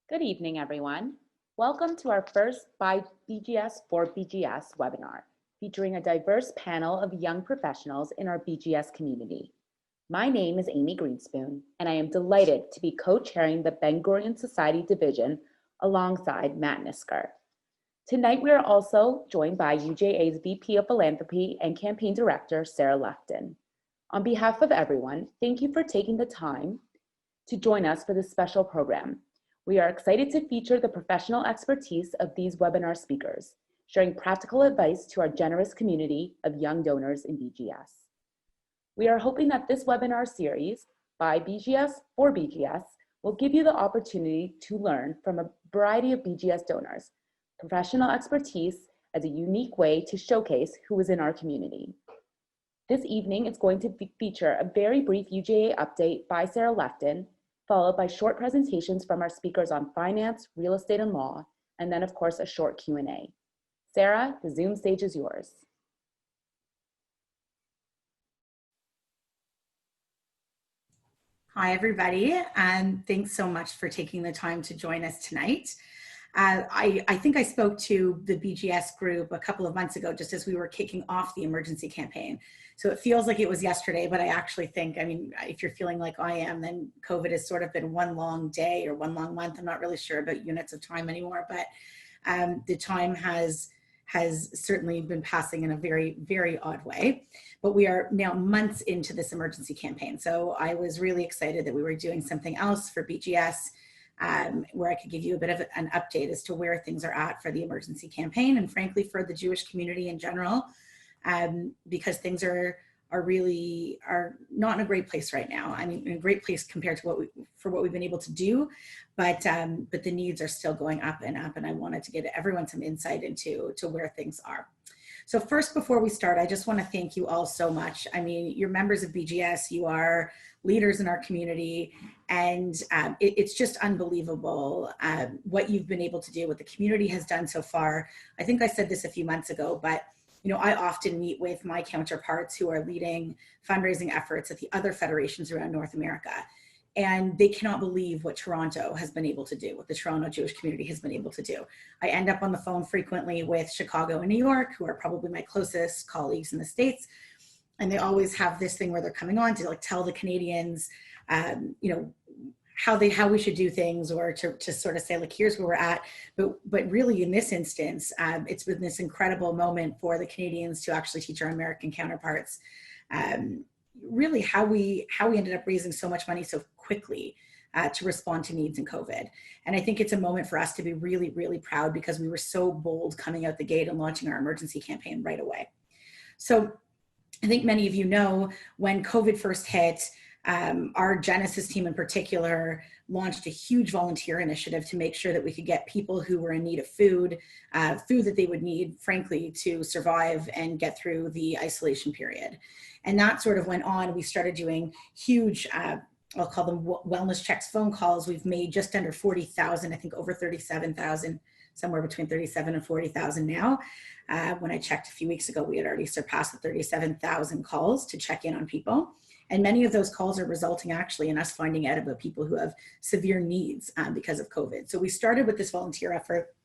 Good evening, everyone. Welcome to our first by BGS for BGS webinar, featuring a diverse panel of young professionals in our BGS community. My name is Amy Greenspoon, and I am delighted to be co-chairing the Ben-Gurion Society Division alongside Matt Nisker. Tonight, we are also joined by UJA's VP of Philanthropy and Campaign Director, Sarah Lefton. On behalf of everyone, thank you for taking the time to join us for this special program. We are excited to feature the professional expertise of these webinar speakers, sharing practical advice to our generous community of young donors in BGS. We are hoping that this webinar series by BGS for BGS will give you the opportunity to learn from a variety of BGS donors, professional expertise as a unique way to showcase who is in our community. This evening, it's going to feature a very brief UJA update by Sarah Lefton, followed by short presentations from our speakers on finance, real estate, and law, and then, of course, a short Q&A. Sarah, the Zoom stage is yours. Hi, everybody, and thanks so much for taking the time to join us tonight. I think I spoke to the BGS group a couple of months ago, just as we were kicking off the emergency campaign. So it feels like it was yesterday, but I actually think, I mean, if you're feeling like I am, then COVID has sort of been one long day or one long month. I'm not really sure about units of time anymore, but the time has certainly been passing in a very, very odd way. But we are now months into this emergency campaign. So I was really excited that we were doing something else for BGS, where I could give you a bit of an update as to where things are at for the emergency campaign, and frankly for the Jewish community in general, because things are not in a great place right now. I mean, in a great place compared to what we've been able to do, but the needs are still going up, and I wanted to get everyone some insight into where things are. So first, before we start, I just want to thank you all so much. I mean, you're members of BGS, you are leaders in our community, and it's just unbelievable what you've been able to do, what the community has done so far. I think I said this a few months ago, but you know, I often meet with my counterparts who are leading fundraising efforts at the other federations around North America, and they cannot believe what Toronto has been able to do, what the Toronto Jewish community has been able to do. I end up on the phone frequently with Chicago and New York, who are probably my closest colleagues in the States, and they always have this thing where they're coming on to like tell the Canadians, you know, how we should do things, or to sort of say, like, here's where we're at. But really in this instance, it's been this incredible moment for the Canadians to actually teach our American counterparts really how we ended up raising so much money so quickly to respond to needs in COVID. And I think it's a moment for us to be really, really proud, because we were so bold coming out the gate and launching our emergency campaign right away. So I think many of you know, when COVID first hit, our Genesis team in particular launched a huge volunteer initiative to make sure that we could get people who were in need of food that they would need, frankly, to survive and get through the isolation period. And that sort of went on. We started doing huge, I'll call them wellness checks, phone calls. We've made just under 40,000, I think over 37,000, somewhere between 37 and 40,000 now. When I checked a few weeks ago, we had already surpassed the 37,000 calls to check in on people. And many of those calls are resulting actually in us finding out about people who have severe needs because of COVID. So we started with this volunteer effort,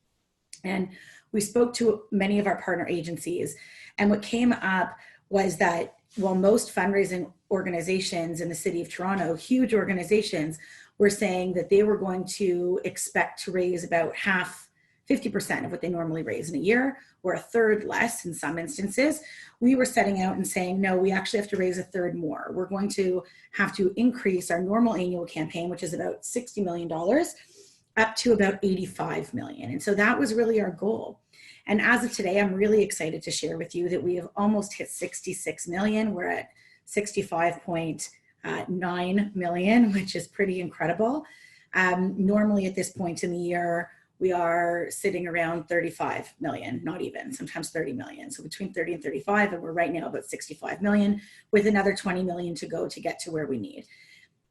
and we spoke to many of our partner agencies. And what came up was that while most fundraising organizations in the city of Toronto, huge organizations, were saying that they were going to expect to raise about 50% of what they normally raise in a year, or a third less in some instances, we were setting out and saying, no, we actually have to raise a third more. We're going to have to increase our normal annual campaign, which is about $60 million, up to about 85 million. And so that was really our goal. And as of today, I'm really excited to share with you that we have almost hit 66 million. We're at 65.9 million, which is pretty incredible. Normally at this point in the year, we are sitting around 35 million, not even, sometimes 30 million. So between 30 and 35, and we're right now about 65 million, with another 20 million to go to get to where we need.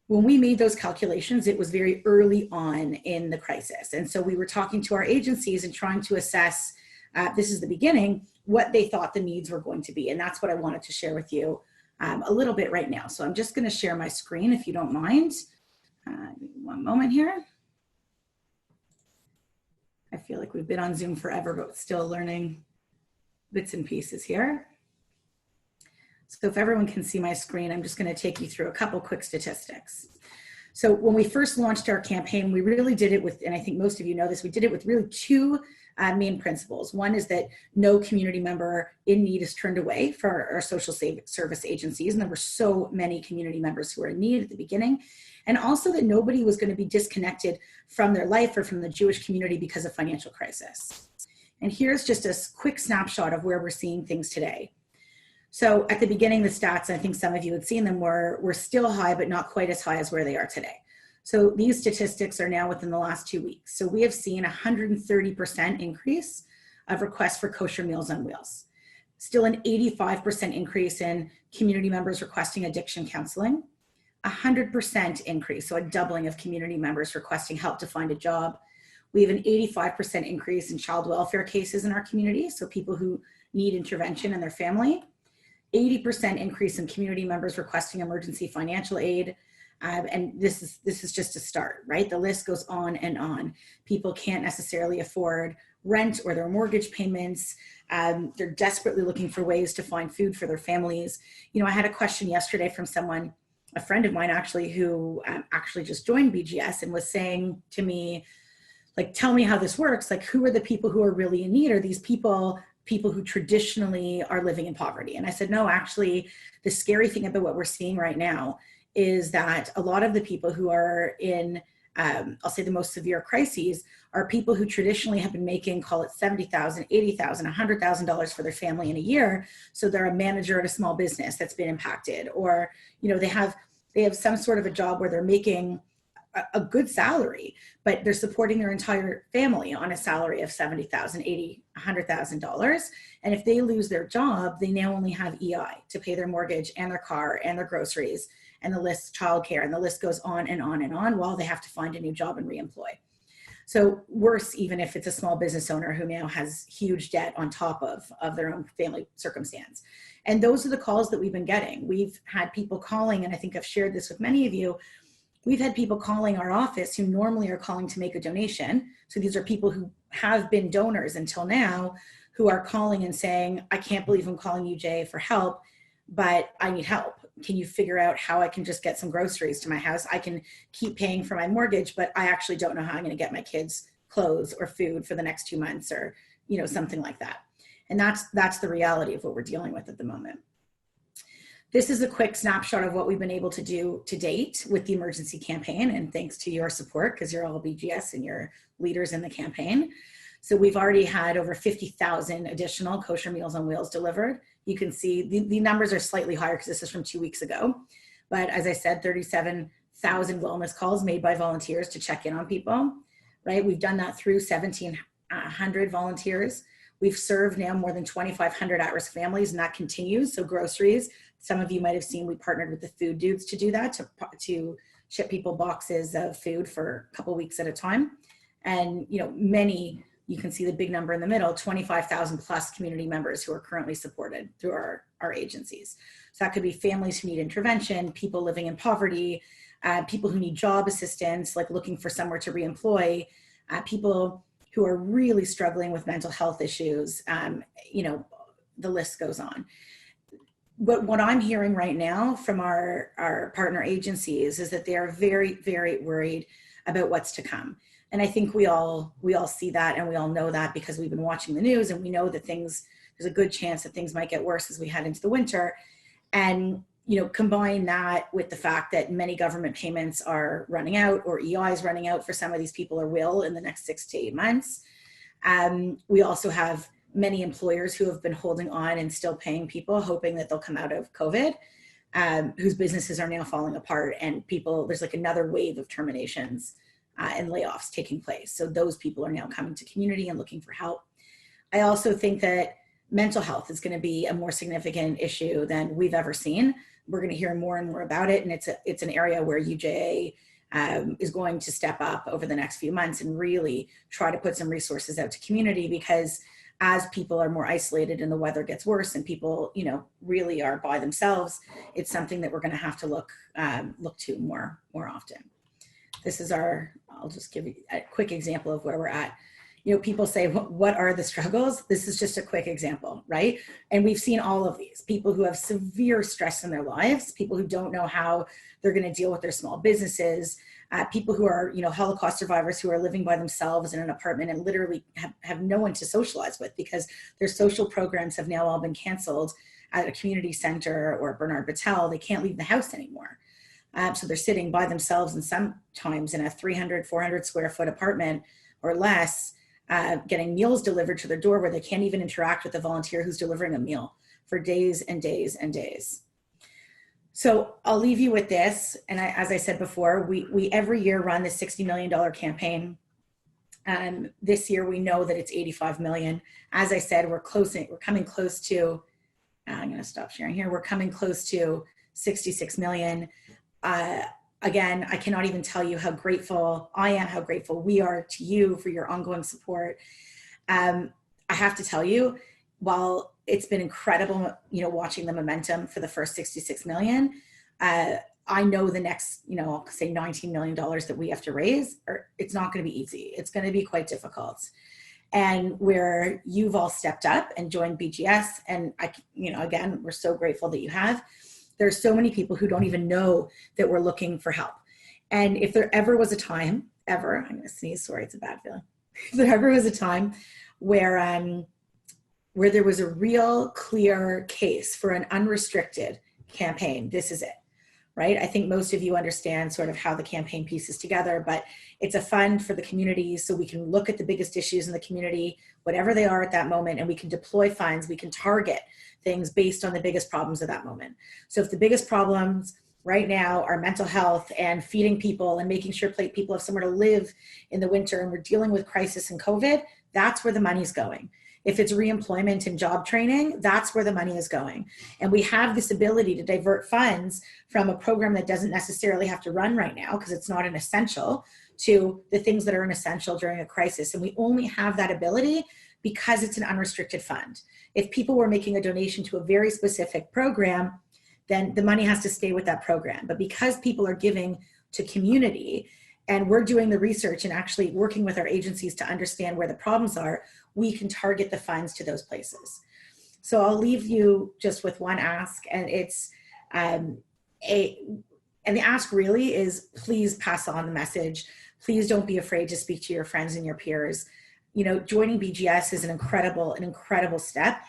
When we made those calculations, it was very early on in the crisis. And so we were talking to our agencies and trying to assess, this is the beginning, what they thought the needs were going to be. And that's what I wanted to share with you a little bit right now. So I'm just gonna share my screen if you don't mind. One moment here. feel like we've been on Zoom forever, but still learning bits and pieces here. So if everyone can see my screen, I'm just going to take you through a couple quick statistics. So when we first launched our campaign, we really did it with, and I think most of you know this, we did it with really two main principles. One is that no community member in need is turned away for our social service agencies. And there were so many community members who were in need at the beginning. And also that nobody was going to be disconnected from their life or from the Jewish community because of financial crisis. And here's just a quick snapshot of where we're seeing things today. So at the beginning, the stats, I think some of you had seen them, were still high, but not quite as high as where they are today. So these statistics are now within the last 2 weeks. So we have seen 130% increase of requests for kosher meals on wheels. Still an 85% increase in community members requesting addiction counseling. 100% increase, so a doubling of community members requesting help to find a job. We have an 85% increase in child welfare cases in our community, so people who need intervention in their family. 80% increase in community members requesting emergency financial aid. And this is just a start, right? The list goes on and on. People can't necessarily afford rent or their mortgage payments. They're desperately looking for ways to find food for their families. You know, I had a question yesterday from someone, a friend of mine actually, who actually just joined BGS and was saying to me, like, tell me how this works. Like, who are the people who are really in need? Are these people who traditionally are living in poverty? And I said, no, actually, the scary thing about what we're seeing right now is that a lot of the people who are in, I'll say the most severe crises, are people who traditionally have been making, call it $70,000, $80,000, $100,000 for their family in a year. So they're a manager at a small business that's been impacted, or, you know, they have some sort of a job where they're making a good salary, but they're supporting their entire family on a salary of $70,000, $80,000, $100,000. And if they lose their job, they now only have EI to pay their mortgage and their car and their groceries and the list, childcare, and the list goes on and on and on while they have to find a new job and reemploy. So worse, even if it's a small business owner who now has huge debt on top of their own family circumstance. And those are the calls that we've been getting. We've had people calling, and I think I've shared this with many of you. We've had people calling our office who normally are calling to make a donation. So these are people who have been donors until now, who are calling and saying, I can't believe I'm calling you, Jay, for help, but I need help. Can you figure out how I can just get some groceries to my house? I can keep paying for my mortgage, but I actually don't know how I'm going to get my kids clothes or food for the next 2 months, or, you know, something like that. And that's the reality of what we're dealing with at the moment. This is a quick snapshot of what we've been able to do to date with the emergency campaign, and thanks to your support, because you're all BGS and you're leaders in the campaign. So we've already had over 50,000 additional kosher meals on wheels delivered. You can see the numbers are slightly higher because this is from 2 weeks ago. But as I said, 37,000 wellness calls made by volunteers to check in on people, right? We've done that through 1,700 volunteers. We've served now more than 2,500 at-risk families, and that continues. So groceries, some of you might have seen, we partnered with the food dudes to do that, to ship people boxes of food for a couple weeks at a time. And, you know, many, you can see the big number in the middle, 25,000 plus community members who are currently supported through our agencies. So that could be families who need intervention, people living in poverty, people who need job assistance, like looking for somewhere to reemploy, people who are really struggling with mental health issues, you know, the list goes on. But what I'm hearing right now from our partner agencies is that they are very, very worried about what's to come. And I think we all see that, and we all know that because we've been watching the news, and we know that there's a good chance that things might get worse as we head into the winter. And, you know, combine that with the fact that many government payments are running out, or EI is running out for some of these people, or will in the next 6 to 8 months. We also have many employers who have been holding on and still paying people, hoping that they'll come out of COVID, whose businesses are now falling apart, and there's like another wave of terminations and layoffs taking place. So those people are now coming to community and looking for help. I also think that mental health is going to be a more significant issue than we've ever seen. We're going to hear more and more about it, and it's an area where UJA is going to step up over the next few months and really try to put some resources out to community, because as people are more isolated and the weather gets worse and people, you know, really are by themselves, it's something that we're going to have to look to more often. This is I'll just give you a quick example of where we're at. people say, what are the struggles? This is just a quick example, right? And we've seen all of these people who have severe stress in their lives, people who don't know how they're going to deal with their small businesses, people who are, Holocaust survivors who are living by themselves in an apartment and literally have no one to socialize with because their social programs have now all been canceled at a community center or Bernard Battelle. They can't leave the house anymore. So they're sitting by themselves and sometimes in a 300, 400 square foot apartment or less, getting meals delivered to their door where they can't even interact with the volunteer who's delivering a meal for days and days and days. So I'll leave you with this. And as I said before, we every year run the $60 million campaign. This year we know that it's 85 million. As I said, we're coming close to, I'm going to stop sharing here. We're coming close to 66 million. Again, I cannot even tell you how grateful I am, how grateful we are to you for your ongoing support. I have to tell you, while it's been incredible, watching the momentum for the first 66 million, I know the next, I'll say $19 million that we have to raise, it's not going to be easy. It's going to be quite difficult. And where you've all stepped up and joined BGS, and again, we're so grateful that you have. There's so many people who don't even know that we're looking for help. And if there ever was a time, I'm going to sneeze, sorry, it's a bad feeling. If there ever was a time where there was a real clear case for an unrestricted campaign, this is it, right? I think most of you understand sort of how the campaign pieces together, but it's a fund for the community so we can look at the biggest issues in the community, whatever they are at that moment, and we can deploy funds, we can target things based on the biggest problems of that moment. So if the biggest problems right now are mental health and feeding people and making sure people have somewhere to live in the winter, and we're dealing with crisis and COVID, that's where the money's going. If it's reemployment and job training, that's where the money is going. And we have this ability to divert funds from a program that doesn't necessarily have to run right now because it's not an essential to the things that are an essential during a crisis. And we only have that ability because it's an unrestricted fund. If people were making a donation to a very specific program, then the money has to stay with that program. But because people are giving to community and we're doing the research and actually working with our agencies to understand where the problems are, we can target the funds to those places. So I'll leave you just with one ask, and it's and the ask really is, please pass on the message. Please don't be afraid to speak to your friends and your peers. Joining BGS is an incredible step.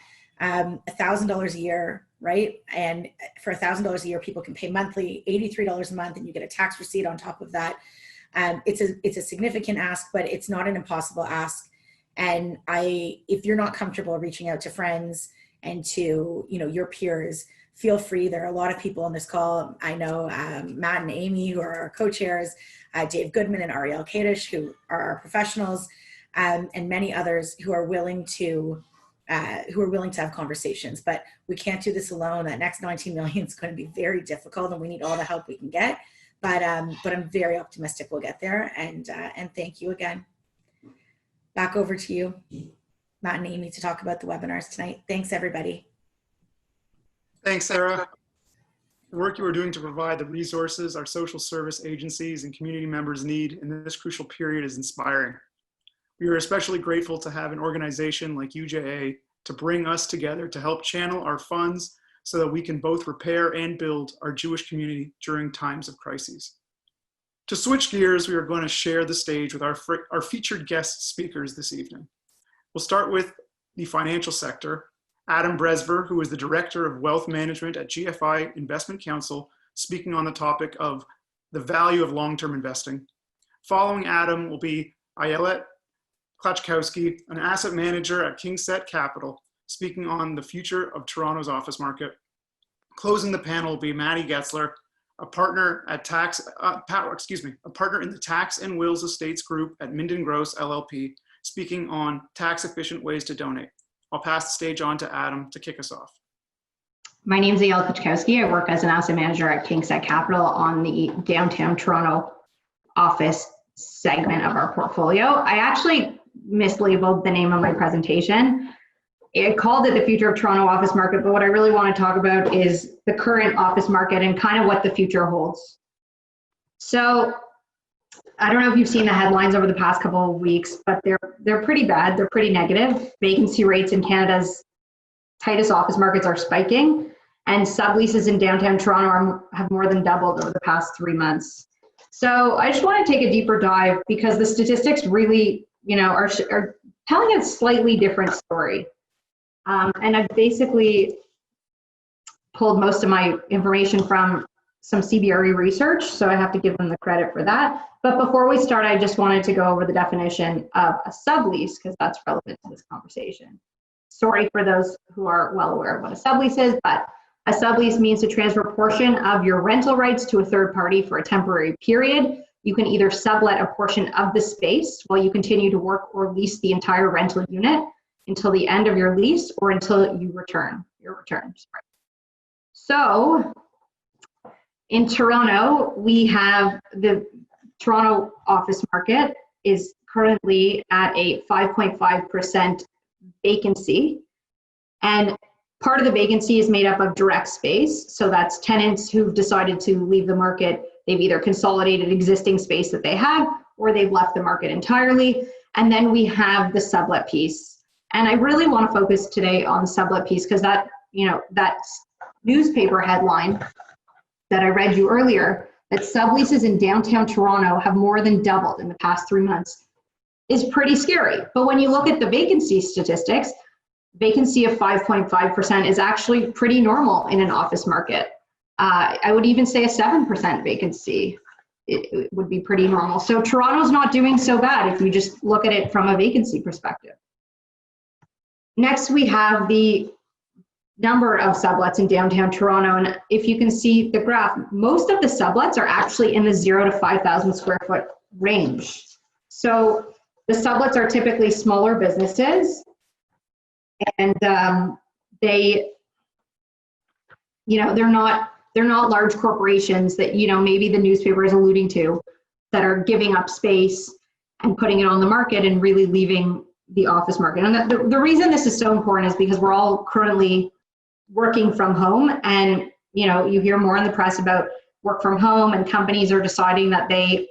$1,000 a year, right? And for $1,000 a year, people can pay monthly, $83 a month, and you get a tax receipt on top of that. It's a significant ask, but it's not an impossible ask. And if you're not comfortable reaching out to friends and to, your peers, feel free. There are a lot of people on this call. I know Matt and Amy, who are our co-chairs, Dave Goodman and Ariel Kadish, who are our professionals, and many others who are willing to have conversations. But we can't do this alone. That next 19 million is going to be very difficult, and we need all the help we can get. But I'm very optimistic we'll get there. And thank you again. Back over to you, Matt and Amy, to talk about the webinars tonight. Thanks, everybody. Thanks, Sarah. The work you are doing to provide the resources our social service agencies and community members need in this crucial period is inspiring. We are especially grateful to have an organization like UJA to bring us together to help channel our funds so that we can both repair and build our Jewish community during times of crises. To switch gears, we are going to share the stage with our featured guest speakers this evening. We'll start with the financial sector. Adam Bresver, who is the Director of Wealth Management at GFI Investment Council, speaking on the topic of the value of long-term investing. Following Adam will be Ayelet Klachkowski, an asset manager at Kingset Capital, speaking on the future of Toronto's office market. Closing the panel will be Maddie Getzler, a partner in the Tax and Wills Estates Group at Minden Gross LLP, speaking on tax-efficient ways to donate. I'll pass the stage on to Adam to kick us off. My name is Ayelet Klachkowski. I work as an asset manager at Kingset Capital on the downtown Toronto office segment of our portfolio. I actually mislabeled the name of my presentation. I called it the future of Toronto office market, but what I really want to talk about is the current office market and kind of what the future holds. So I don't know if you've seen the headlines over the past couple of weeks, but they're pretty bad. They're pretty negative. Vacancy rates in Canada's tightest office markets are spiking, and subleases in downtown Toronto have more than doubled over the past 3 months. So I just want to take a deeper dive because the statistics really, are telling a slightly different story. And I've basically pulled most of my information from some CBRE research, so I have to give them the credit for that. But before we start, I just wanted to go over the definition of a sublease because that's relevant to this conversation. Sorry for those who are well aware of what a sublease is, but a sublease means to transfer a portion of your rental rights to a third party for a temporary period. You can either sublet a portion of the space while you continue to work or lease the entire rental unit until the end of your lease or until you return. So in Toronto, we have the Toronto office market is currently at a 5.5% vacancy. And part of the vacancy is made up of direct space. So that's tenants who've decided to leave the market. They've either consolidated existing space that they have or they've left the market entirely. And then we have the sublet piece. And I really want to focus today on the sublet piece because that, that newspaper headline that I read you earlier, that subleases in downtown Toronto have more than doubled in the past 3 months, is pretty scary. But when you look at the vacancy statistics, vacancy of 5.5% is actually pretty normal in an office market. I would even say a 7% vacancy it would be pretty normal. So Toronto's not doing so bad if you just look at it from a vacancy perspective. Next, we have the number of sublets in downtown Toronto. And if you can see the graph, most of the sublets are actually in the 0 to 5,000 square foot range. So the sublets are typically smaller businesses and they're not large corporations that, maybe the newspaper is alluding to that are giving up space and putting it on the market and really leaving the office market. And the reason this is so important is because we're all currently working from home and, you hear more in the press about work from home and companies are deciding that they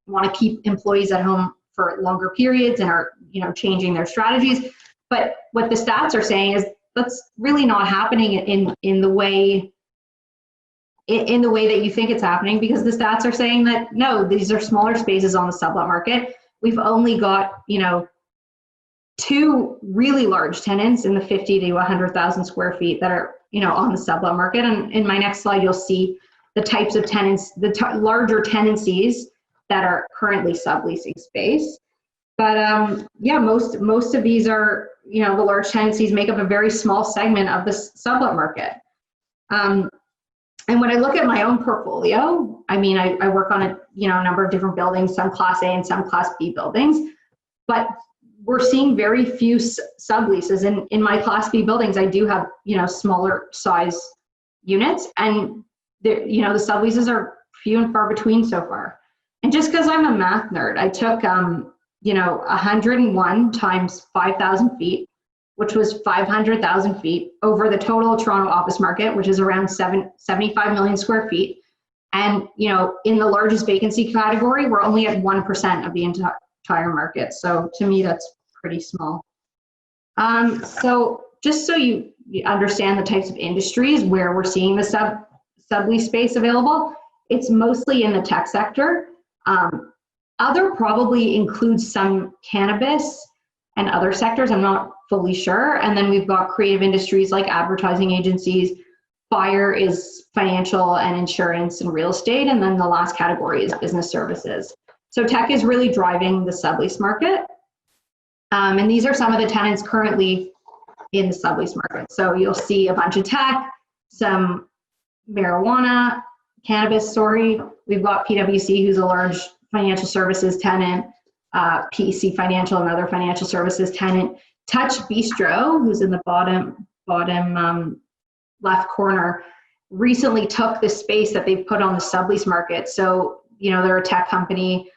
want to keep employees at home for longer periods and are, changing their strategies. But what the stats are saying is that's really not happening in the way that you think it's happening, because the stats are saying that no, these are smaller spaces on the sublet market. We've only got, 2 really large tenants in the 50 to 100,000 square feet that are, on the sublet market. And in my next slide, you'll see the types of tenants, larger tenancies that are currently subleasing space. But most of these are, the large tenancies make up a very small segment of the sublet market. And when I look at my own portfolio, I work on a number of different buildings, some Class A and some Class B buildings, but we're seeing very few subleases. And in my Class B buildings, I do have, smaller size units, and the subleases are few and far between so far. And just because I'm a math nerd, I took 101 times 5,000 feet, which was 500,000 feet over the total Toronto office market, which is around 75 million square feet. And, in the largest vacancy category, we're only at 1% of the entire market. So to me, that's pretty small. So just so you understand the types of industries where we're seeing the sublease space available, it's mostly in the tech sector. Other probably includes some cannabis and other sectors. I'm not fully sure. And then we've got creative industries like advertising agencies. Fire is financial and insurance and real estate. And then the last category is business services. So tech is really driving the sublease market. And these are some of the tenants currently in the sublease market. So you'll see a bunch of tech, some marijuana, cannabis, We've got PwC, who's a large financial services tenant, PEC Financial, another financial services tenant. Touch Bistro, who's in the bottom left corner, recently took the space that they've put on the sublease market. So, they're a tech company.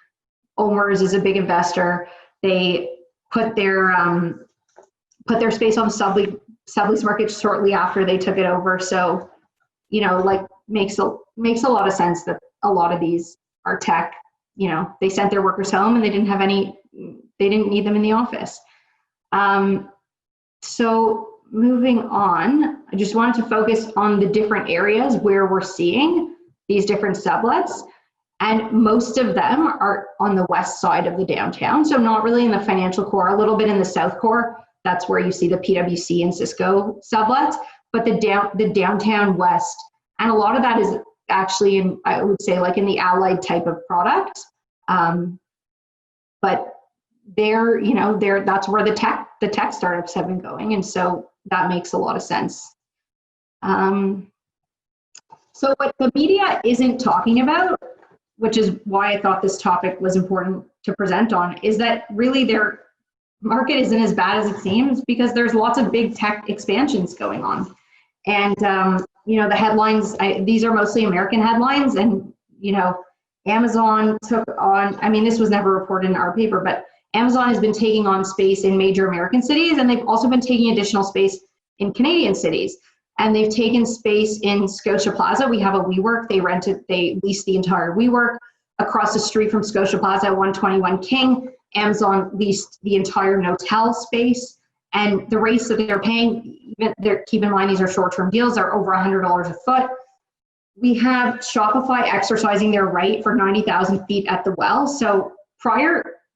Omers is a big investor. They put their space on the sublease market shortly after they took it over. So, makes a lot of sense that a lot of these are tech, they sent their workers home and they didn't need them in the office. So moving on, I just wanted to focus on the different areas where we're seeing these different sublets. And most of them are on the west side of the downtown. So not really in the financial core, a little bit in the south core. That's where you see the PwC and Cisco sublets, but the downtown west. And a lot of that is actually in, I would say, like in the allied type of product. But that's where the tech startups have been going. And so that makes a lot of sense. So what the media isn't talking about, which is why I thought this topic was important to present on, is that really their market isn't as bad as it seems, because there's lots of big tech expansions going on. And, the headlines, these are mostly American headlines, and, Amazon took on, this was never reported in our paper, but Amazon has been taking on space in major American cities, and they've also been taking additional space in Canadian cities. And they've taken space in Scotia Plaza. We have a WeWork. They leased the entire WeWork. Across the street from Scotia Plaza at 121 King, Amazon leased the entire Notel space. And the rates that they're paying, keep in mind these are short-term deals, are over $100 a foot. We have Shopify exercising their right for 90,000 feet at the Well. So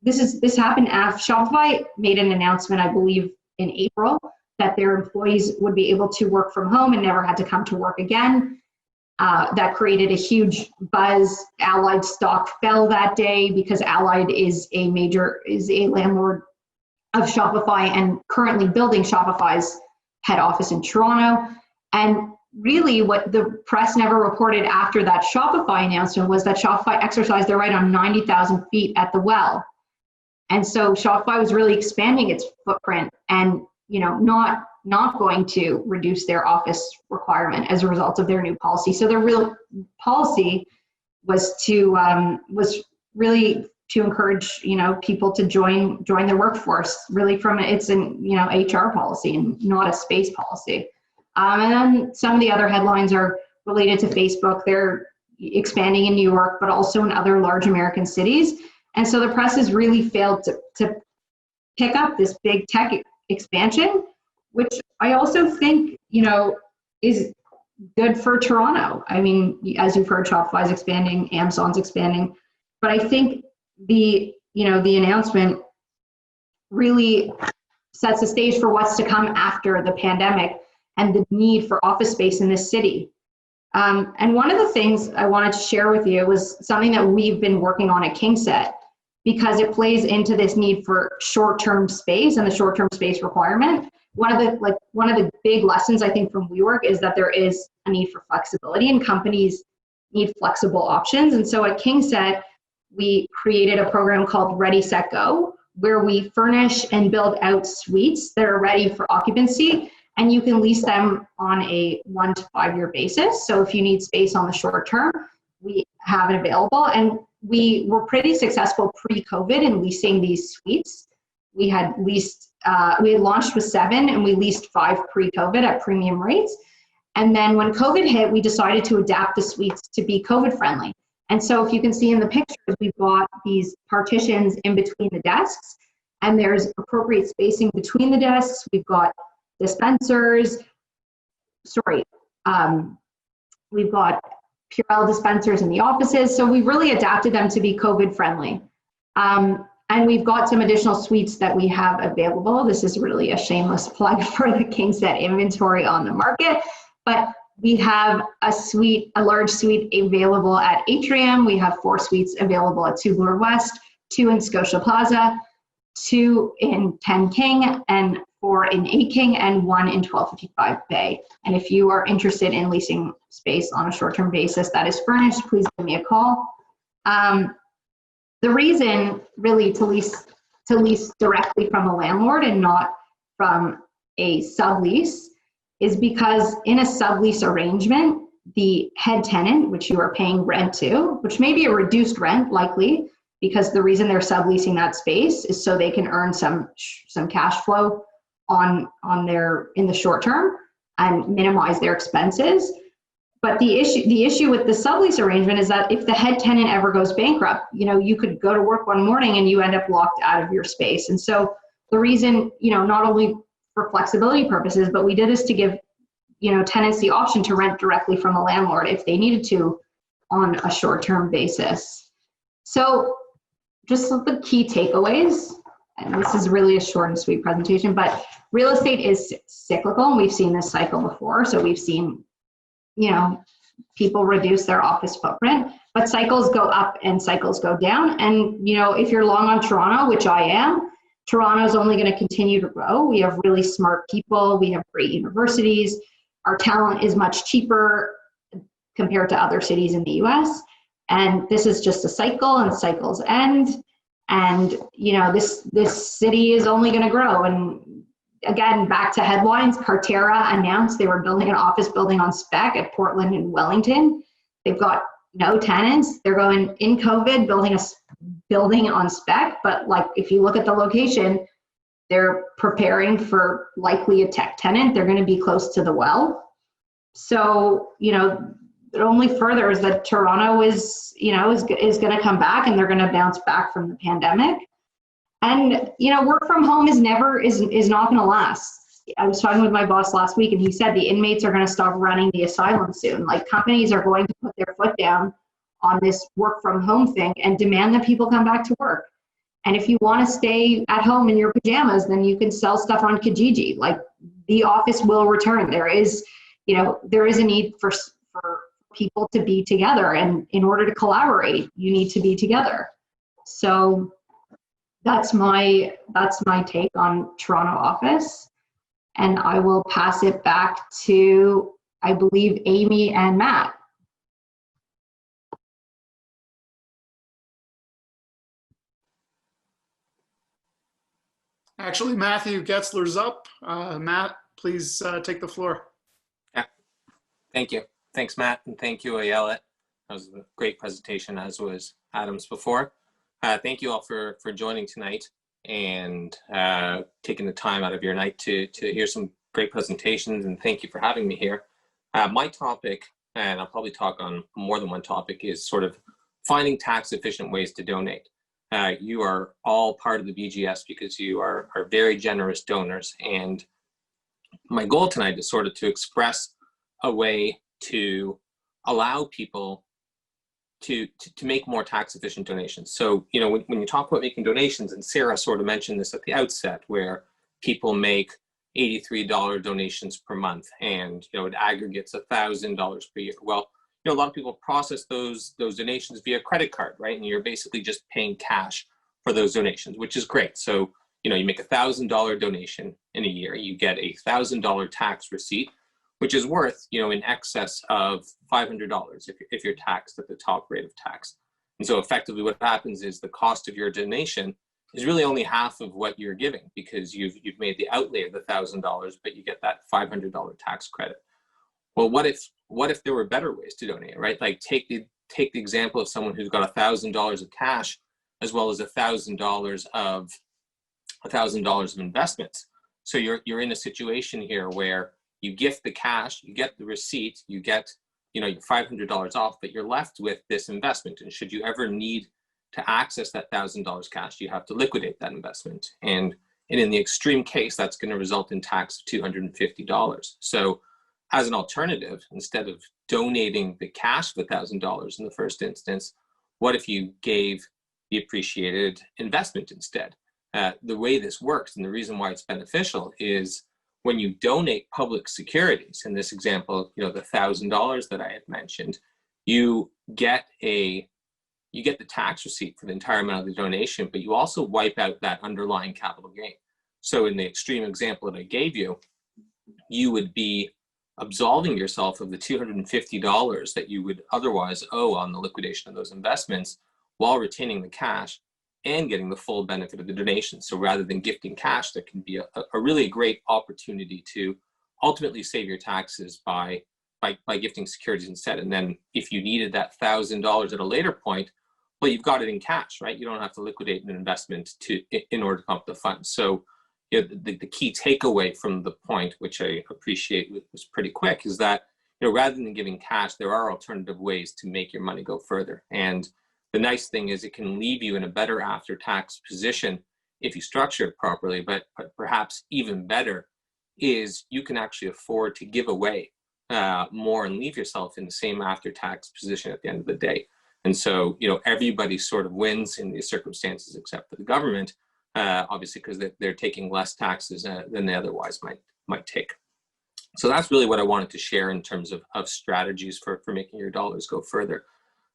this happened after Shopify made an announcement, I believe, in April, that their employees would be able to work from home and never had to come to work again. That created a huge buzz. Allied stock fell that day because Allied is a landlord of Shopify and currently building Shopify's head office in Toronto. And really what the press never reported after that Shopify announcement was that Shopify exercised their right on 90,000 feet at the Well. And so Shopify was really expanding its footprint and not going to reduce their office requirement as a result of their new policy. So their real policy was really to encourage people to join their workforce. Really, it's an HR policy and not a space policy. And then some of the other headlines are related to Facebook. They're expanding in New York, but also in other large American cities. And so the press has really failed to pick up this big tech expansion, which I also think, is good for Toronto. As you've heard, Shopify's expanding, Amazon's expanding, but I think the announcement really sets the stage for what's to come after the pandemic and the need for office space in this city. And one of the things I wanted to share with you was something that we've been working on at KingSett, because it plays into this need for short-term space and the short-term space requirement. One of the big lessons I think from WeWork is that there is a need for flexibility, and companies need flexible options. And so at KingSett, we created a program called Ready, Set, Go, where we furnish and build out suites that are ready for occupancy, and you can lease them on a 1 to 5 year basis. So if you need space on the short term, we have it available. And we were pretty successful pre-COVID in leasing these suites. We had launched with 7 and we leased 5 pre-COVID at premium rates. And then when COVID hit, we decided to adapt the suites to be COVID friendly. And so if you can see in the pictures, we've got these partitions in between the desks, and there's appropriate spacing between the desks. We've got dispensers, we've got Purell dispensers in the offices. So we've really adapted them to be COVID friendly. And we've got some additional suites that we have available. This is really a shameless plug for the KingSett inventory on the market, but we have a large suite available at Atrium. We have 4 suites available at 2 Bloor West, 2 in Scotia Plaza, 2 in 10 King, and 4 in 8 King, and 1 in 1255 Bay. And if you are interested in leasing space on a short-term basis that is furnished, please give me a call. The reason really to lease directly from a landlord and not from a sublease is because in a sublease arrangement, the head tenant, which you are paying rent to, which may be a reduced rent likely, because the reason they're subleasing that space is so they can earn some cash flow in the short term and minimize their expenses. But the issue with the sublease arrangement is that if the head tenant ever goes bankrupt, you could go to work one morning and you end up locked out of your space. And so the reason, not only for flexibility purposes, but we did this to give, tenants the option to rent directly from a landlord if they needed to on a short-term basis. So just the key takeaways, and this is really a short and sweet presentation, but real estate is cyclical, and we've seen this cycle before. So we've seen, people reduce their office footprint, but cycles go up and cycles go down. And, if you're long on Toronto, which I am, Toronto's only going to continue to grow. We have really smart people. We have great universities. Our talent is much cheaper compared to other cities in the US. And this is just a cycle, and cycles end. And, this city is only going to grow. And again, back to headlines, Carterra announced they were building an office building on spec at Portland and Wellington. They've got no tenants. They're going in COVID, building a building on spec. But if you look at the location, they're preparing for likely a tech tenant. They're going to be close to the well. So, it only furthers that Toronto is going to come back, and they're going to bounce back from the pandemic. And, work from home is not going to last. I was talking with my boss last week, and he said the inmates are going to stop running the asylum soon. Companies are going to put their foot down on this work from home thing and demand that people come back to work. And if you want to stay at home in your pajamas, then you can sell stuff on Kijiji. The office will return. There is a need for people to be together, and in order to collaborate, you need to be together. So that's my take on Toronto office, and I will pass it back to, I believe, Amy and Matt. Actually, Matthew Getzler's up. Matt, please take the floor. Yeah, thank you. Thanks, Matt, and thank you, Ayala. That was a great presentation, as was Adam's before. Thank you all for joining tonight and taking the time out of your night to hear some great presentations, and thank you for having me here. My topic, and I'll probably talk on more than one topic, is sort of finding tax-efficient ways to donate. You are all part of the BGS because you are very generous donors, and my goal tonight is sort of to express a way to allow people to make more tax efficient donations. So, when you talk about making donations, and Sarah sort of mentioned this at the outset, where people make $83 donations per month, and it aggregates $1,000 per year. Well, a lot of people process those donations via credit card, right? And you're basically just paying cash for those donations, which is great. So, you make $1,000 donation in a year, you get a $1,000 tax receipt, which is worth, in excess of $500 if you're taxed at the top rate of tax. And so effectively what happens is the cost of your donation is really only half of what you're giving, because you've made the outlay of the $1,000, but you get that $500 tax credit. Well, what if there were better ways to donate, right? Take the example of someone who's got $1,000 of cash, as well as $1,000 of investments. So you're in a situation here where you gift the cash, you get the receipt, you get your $500 off, but you're left with this investment. And should you ever need to access that $1,000 cash, you have to liquidate that investment. And in the extreme case, that's going to result in tax of $250. So as an alternative, instead of donating the cash of $1,000 in the first instance, what if you gave the appreciated investment instead? The way this works, and the reason why it's beneficial, is when you donate public securities, in this example, the $1,000 that I had mentioned, you get the tax receipt for the entire amount of the donation, but you also wipe out that underlying capital gain. So in the extreme example that I gave you, you would be absolving yourself of the $250 that you would otherwise owe on the liquidation of those investments, while retaining the cash and getting the full benefit of the donation. So rather than gifting cash, there can be a really great opportunity to ultimately save your taxes by gifting securities instead. And then if you needed that $1,000 at a later point, well, you've got it in cash, right? You don't have to liquidate an investment in order to pump the funds. So the key takeaway from the point, which I appreciate was pretty quick, is that rather than giving cash, there are alternative ways to make your money go further. And the nice thing is it can leave you in a better after-tax position if you structure it properly, but perhaps even better is you can actually afford to give away more and leave yourself in the same after-tax position at the end of the day. And so, everybody sort of wins in these circumstances except for the government, obviously, because they're taking less taxes than they otherwise might take. So that's really what I wanted to share in terms of strategies for making your dollars go further.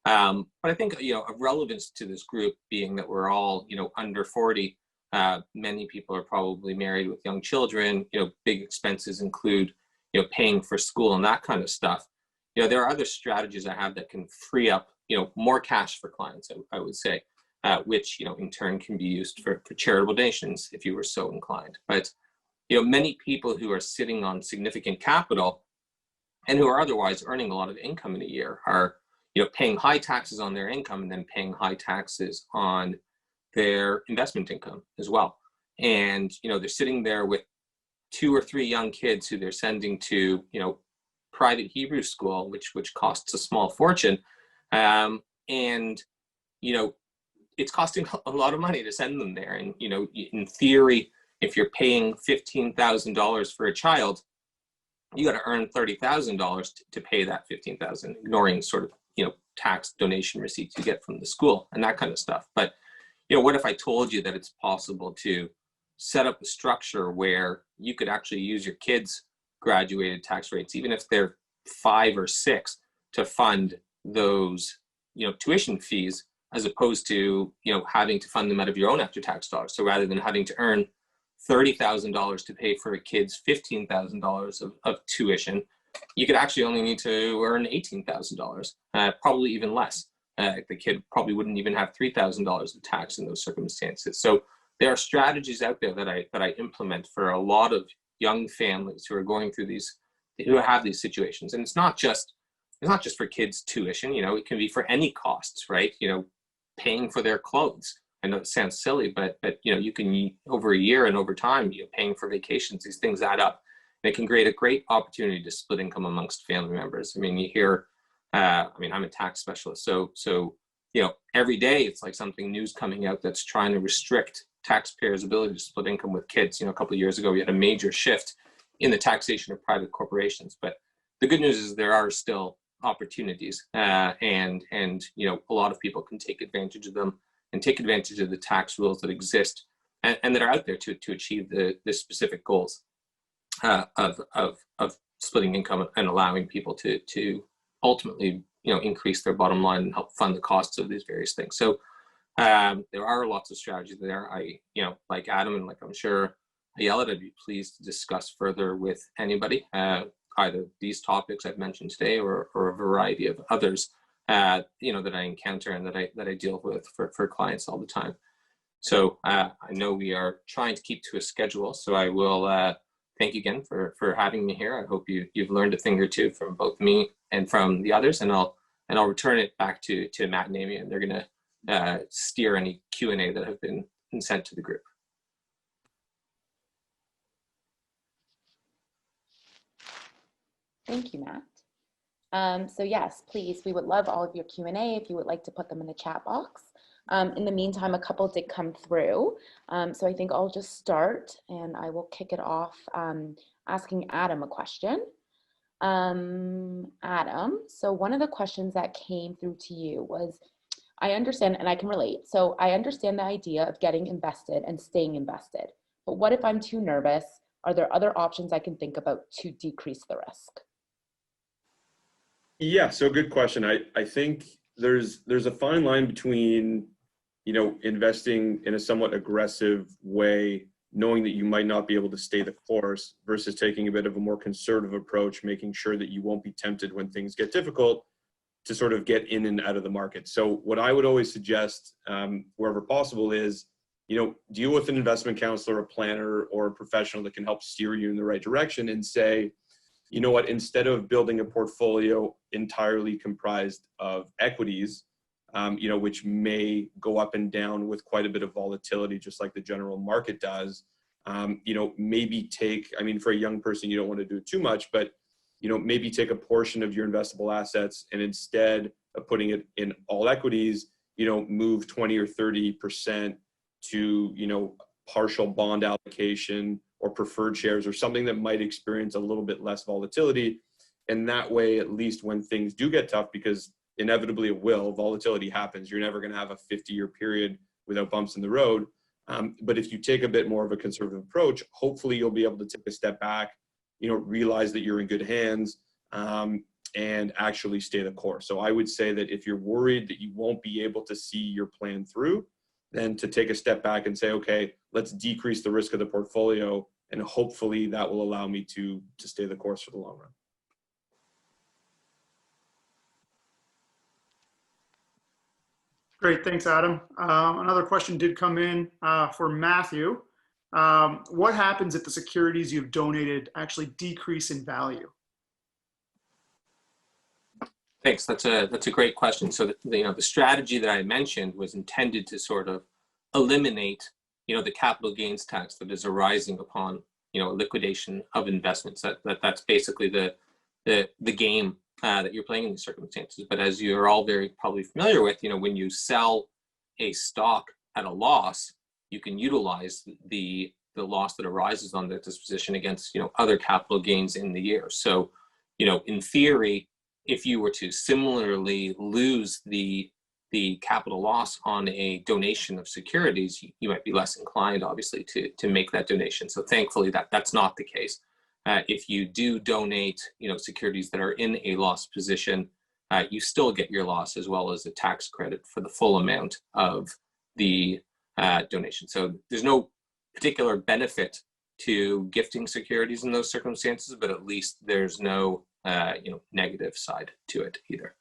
But I think, of relevance to this group being that we're all, under 40, many people are probably married with young children, big expenses include, paying for school and that kind of stuff. There are other strategies I have that can free up, more cash for clients, I would say, which, in turn can be used for charitable donations if you were so inclined. But, many people who are sitting on significant capital and who are otherwise earning a lot of income in a year are, paying high taxes on their income and then paying high taxes on their investment income as well. And, they're sitting there with 2 or 3 young kids who they're sending to, private Hebrew school, which costs a small fortune. And, it's costing a lot of money to send them there. And, in theory, if you're paying $15,000 for a child, you got to earn $30,000 to pay that $15,000, ignoring sort of, tax donation receipts you get from the school and that kind of stuff. But, what if I told you that it's possible to set up a structure where you could actually use your kids' graduated tax rates, even if they're 5 or 6, to fund those, tuition fees, as opposed to, having to fund them out of your own after-tax dollars. So rather than having to earn $30,000 to pay for a kid's $15,000 of tuition, you could actually only need to earn $18,000, probably even less. The kid probably wouldn't even have $3,000 of tax in those circumstances. So there are strategies out there that I implement for a lot of young families who are going through who have these situations. And it's not just for kids' tuition. It can be for any costs, right? Paying for their clothes. I know it sounds silly, but you can, over a year and over time, paying for vacations, these things add up. And it can create a great opportunity to split income amongst family members. I mean, you hear, I'm a tax specialist, so every day it's like something new's coming out that's trying to restrict taxpayers' ability to split income with kids. A couple of years ago, we had a major shift in the taxation of private corporations. But the good news is there are still opportunities, and a lot of people can take advantage of them and take advantage of the tax rules that exist and that are out there to achieve the specific goals of splitting income and allowing people to ultimately increase their bottom line and help fund the costs of these various things. So there are lots of strategies there. I like Adam and like I'm sure Ayala, I'd be pleased to discuss further with anybody, either these topics I've mentioned today or a variety of others that I encounter and that I deal with for clients all the time. So I know we are trying to keep to a schedule, so I will thank you again for having me here. I hope you've learned a thing or two from both me and from the others, and I'll return it back to Matt and Amy, and they're going to steer any Q&A that have been sent to the group. Thank you, Matt. So yes, please, we would love all of your Q&A if you would like to put them in the chat box. In the meantime, a couple did come through. So I think I'll just start and I will kick it off asking Adam a question. Adam, so one of the questions that came through to you was, I understand, and I can relate. So I understand the idea of getting invested and staying invested, but what if I'm too nervous? Are there other options I can think about to decrease the risk? Yeah, so good question. I think there's a fine line between, investing in a somewhat aggressive way, knowing that you might not be able to stay the course, versus taking a bit of a more conservative approach, making sure that you won't be tempted when things get difficult to sort of get in and out of the market. So what I would always suggest, wherever possible, is, deal with an investment counselor, a planner, or a professional that can help steer you in the right direction and say, you know what, instead of building a portfolio entirely comprised of equities, which may go up and down with quite a bit of volatility, just like the general market does, maybe for a young person, you don't want to do too much, but, maybe take a portion of your investable assets and instead of putting it in all equities, move 20 or 30% to, partial bond allocation or preferred shares or something that might experience a little bit less volatility. And that way, at least when things do get tough, because inevitably it will, volatility happens. You're never going to have a 50-year period without bumps in the road. But if you take a bit more of a conservative approach, hopefully you'll be able to take a step back, realize that you're in good hands, and actually stay the course. So I would say that if you're worried that you won't be able to see your plan through, then to take a step back and say, okay, let's decrease the risk of the portfolio, and hopefully that will allow me to stay the course for the long run. Great, thanks, Adam. Another question did come in for Matthew. What happens if the securities you've donated actually decrease in value? Thanks. That's a great question. So the strategy that I mentioned was intended to sort of eliminate the capital gains tax that is arising upon liquidation of investments. That's basically the game that you're playing in these circumstances. But as you're all very probably familiar with, when you sell a stock at a loss, you can utilize the loss that arises on the disposition against other capital gains in the year. So in theory, if you were to similarly lose the capital loss on a donation of securities, you might be less inclined, obviously, to make that donation. So thankfully, that's not the case. If you do donate, securities that are in a loss position, you still get your loss as well as a tax credit for the full amount of the donation. So there's no particular benefit to gifting securities in those circumstances, but at least there's no negative side to it either.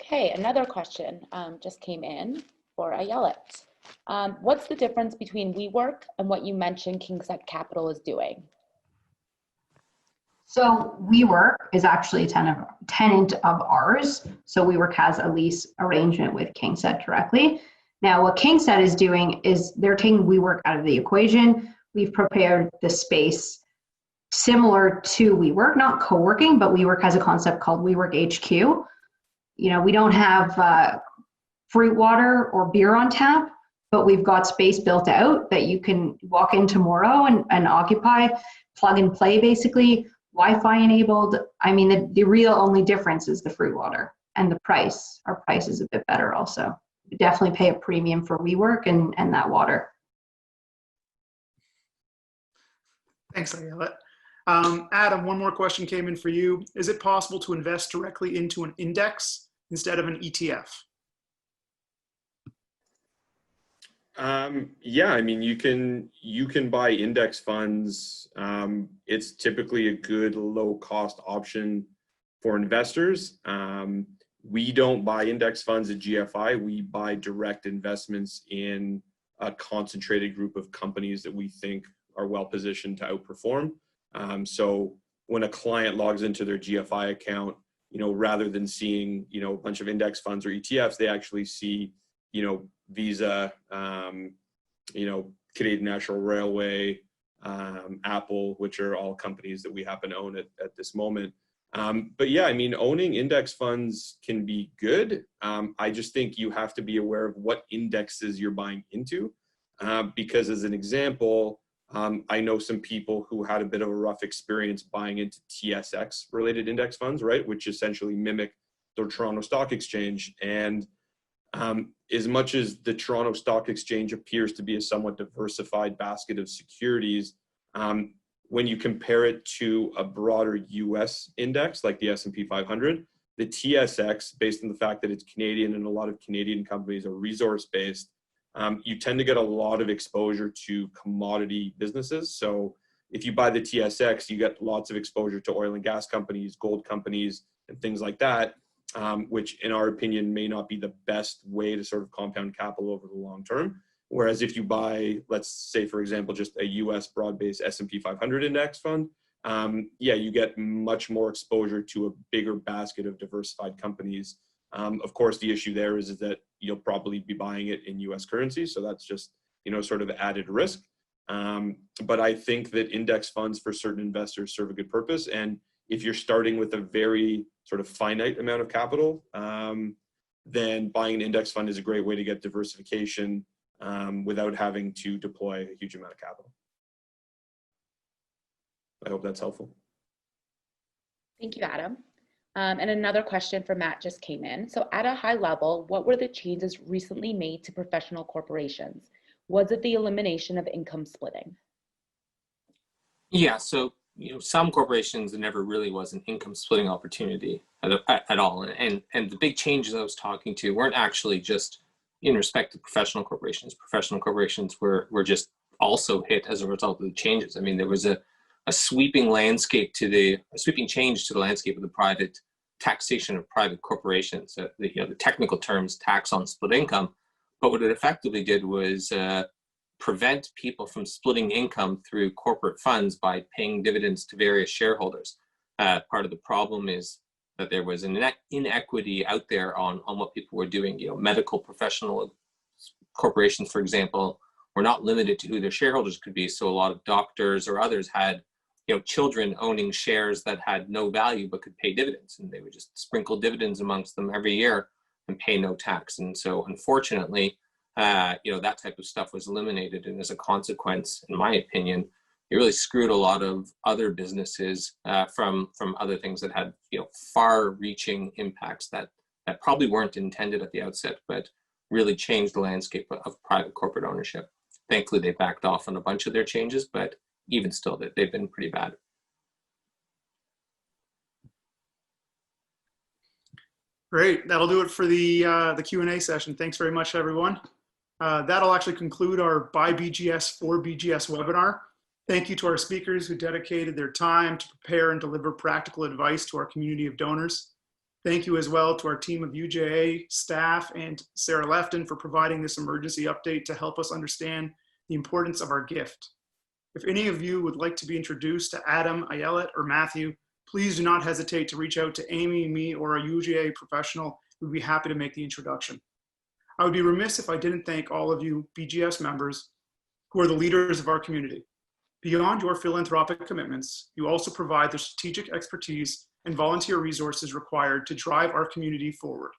Okay, another question just came in for Ayelet. What's the difference between WeWork and what you mentioned KingSet Capital is doing? So WeWork is actually a tenant of ours. So WeWork has a lease arrangement with KingSet directly. Now what KingSet is doing is they're taking WeWork out of the equation. We've prepared the space similar to WeWork, not co-working, but WeWork has a concept called WeWork HQ. We don't have fruit water or beer on tap, but we've got space built out that you can walk in tomorrow and occupy, plug and play basically, Wi-Fi enabled. I mean, the real only difference is the fruit water and the price. Our price is a bit better also. We definitely pay a premium for WeWork and that water. Thanks, Ayelet. Adam, one more question came in for you. Is it possible to invest directly into an index instead of an ETF? Yeah, I mean, you can buy index funds. It's typically a good low cost option for investors. We don't buy index funds at GFI. We buy direct investments in a concentrated group of companies that we think are well positioned to outperform. So when a client logs into their GFI account, rather than seeing, a bunch of index funds or ETFs, they actually see, Visa, Canadian National Railway, Apple, which are all companies that we happen to own at this moment. But yeah, I mean, owning index funds can be good. I just think you have to be aware of what indexes you're buying into. Because as an example, I know some people who had a bit of a rough experience buying into TSX related index funds, right? Which essentially mimic the Toronto Stock Exchange. And as much as the Toronto Stock Exchange appears to be a somewhat diversified basket of securities, when you compare it to a broader US index like the S&P 500, the TSX, based on the fact that it's Canadian and a lot of Canadian companies are resource-based, you tend to get a lot of exposure to commodity businesses. So if you buy the TSX, you get lots of exposure to oil and gas companies, gold companies, and things like that, which in our opinion may not be the best way to sort of compound capital over the long term. Whereas if you buy, let's say, for example, just a US broad-based S&P 500 index fund, yeah, you get much more exposure to a bigger basket of diversified companies Of course, the issue there is that you'll probably be buying it in US currency. So that's just, sort of added risk. But I think that index funds for certain investors serve a good purpose. And if you're starting with a very sort of finite amount of capital, then buying an index fund is a great way to get diversification without having to deploy a huge amount of capital. I hope that's helpful. Thank you, Adam. And another question from Matt just came in. So at a high level, what were the changes recently made to professional corporations? Was it the elimination of income splitting? Yeah, so some corporations, there never really was an income splitting opportunity at all. And the big changes I was talking to weren't actually just in respect to professional corporations. Professional corporations were just also hit as a result of the changes. I mean, there was a sweeping change to the landscape of the private taxation of private corporations. The technical terms, tax on split income. But what it effectively did was prevent people from splitting income through corporate funds by paying dividends to various shareholders. Part of the problem is that there was an inequity out there on what people were doing. Medical professional corporations, for example, were not limited to who their shareholders could be. So a lot of doctors or others had children owning shares that had no value but could pay dividends, and they would just sprinkle dividends amongst them every year and pay no tax. And so unfortunately, that type of stuff was eliminated. And as a consequence, in my opinion, it really screwed a lot of other businesses from other things that had far-reaching impacts that probably weren't intended at the outset, but really changed the landscape of private corporate ownership. Thankfully, they backed off on a bunch of their changes, but even still, they've been pretty bad. Great, that'll do it for the Q&A session. Thanks very much, everyone. That'll actually conclude our by BGS for BGS webinar. Thank you to our speakers who dedicated their time to prepare and deliver practical advice to our community of donors. Thank you as well to our team of UJA staff and Sarah Lefton for providing this emergency update to help us understand the importance of our gift. If any of you would like to be introduced to Adam, Ayelet, or Matthew, please do not hesitate to reach out to Amy, me, or a UJA professional. We'd be happy to make the introduction. I would be remiss if I didn't thank all of you BGS members who are the leaders of our community. Beyond your philanthropic commitments, you also provide the strategic expertise and volunteer resources required to drive our community forward.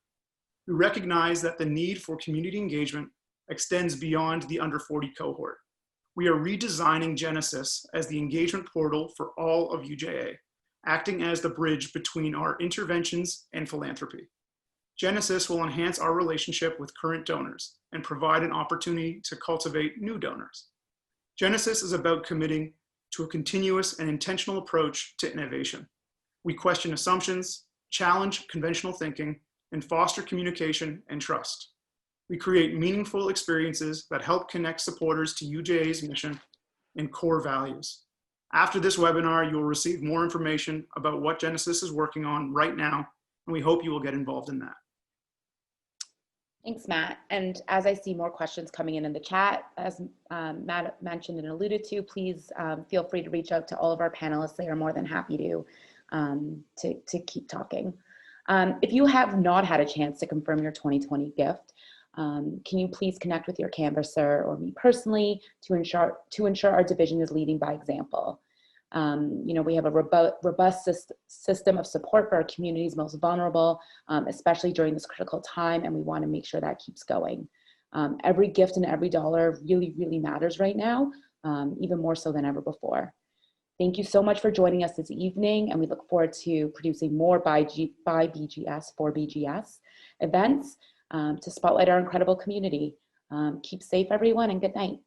We recognize that the need for community engagement extends beyond the under 40 cohort. We are redesigning Genesis as the engagement portal for all of UJA, acting as the bridge between our interventions and philanthropy. Genesis will enhance our relationship with current donors and provide an opportunity to cultivate new donors. Genesis is about committing to a continuous and intentional approach to innovation. We question assumptions, challenge conventional thinking, and foster communication and trust. We create meaningful experiences that help connect supporters to UJA's mission and core values. After this webinar, you will receive more information about what Genesis is working on right now, and we hope you will get involved in that. Thanks, Matt. And as I see more questions coming in the chat, as Matt mentioned and alluded to, please feel free to reach out to all of our panelists. They are more than happy to keep talking. If you have not had a chance to confirm your 2020 gift, can you please connect with your canvasser or me personally to ensure our division is leading by example? We have a robust system of support for our community's most vulnerable, especially during this critical time, and we want to make sure that keeps going. Every gift and every dollar really, really matters right now, even more so than ever before. Thank you so much for joining us this evening, and we look forward to producing more by BGS for BGS events to spotlight our incredible community. Keep safe, everyone, and good night.